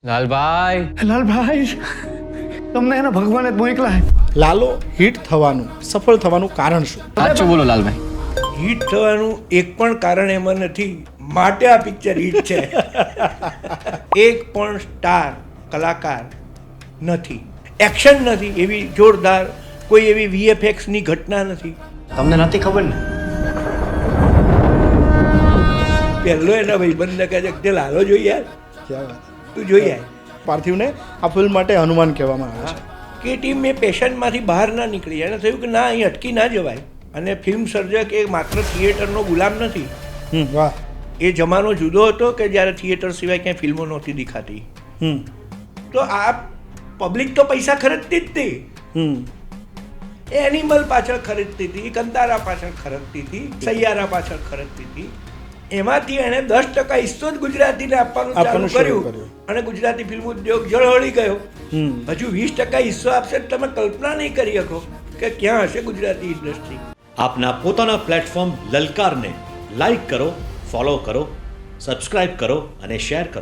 લાલભાઈ લાલભાઈ તમને એના ભગવાને જ મોકલા. લાલો હિટ થવાનું સફળ થવાનું કારણ શું? સાચું બોલો લાલભાઈ. હિટ થવાનું એક પણ કારણ એમાં નથી, માટે આ પિક્ચર હિટ છે. એક પણ સ્ટાર કલાકાર નથી, એક્શન નથી, એવી જોરદાર કોઈ એવી VFX ની ઘટના નથી. તમને નથી ખબર ને? પહેલો એના ભાઈબંધને કહે છે કે લાલો જોઈ યાર, ક્યાં વાત. તું જોઈ યાર. પાર્થિવને આ ફિલ્મ માટે હનુમાન કહેવામાં આવે છે. કે ટીમ એ પેશન્ટમાંથી બહાર ના નીકળી. એને થયું કે ના, અહીં અટકી ના જવાય. અને ફિલ્મ સર્જક એ માત્ર થિયેટરનો ગુલામ નથી. વાહ. એ જમાનો જુદો હતો કે જ્યારે થિયેટર સિવાય ક્યાંય ફિલ્મો નહોતી દેખાતી. તો આ પબ્લિક તો પૈસા ખરીદતી જ હતી. એનિમલ પાછળ ખરીદતી હતી, કંતારા પાછળ ખરીદતી હતી, સૈયારા પાછળ ખરીદતી હતી. એમાંથી એણે 10% હિસ્સો જ ગુજરાતીને આપવાનું ચાલુ કર્યું અને ગુજરાતી ફિલ્મ ઉદ્યોગ ઝળહળી ગયો. હજુ 20% હિસ્સો આપશે તો તમે કલ્પના નહીં કરી શકો કે ક્યાં હશે ગુજરાતી ઇન્ડસ્ટ્રી. આપના પોતાના પ્લેટફોર્મ લલકારને લાઈક કરો, ફોલો કરો, સબસ્ક્રાઇબ કરો અને શેર કરો.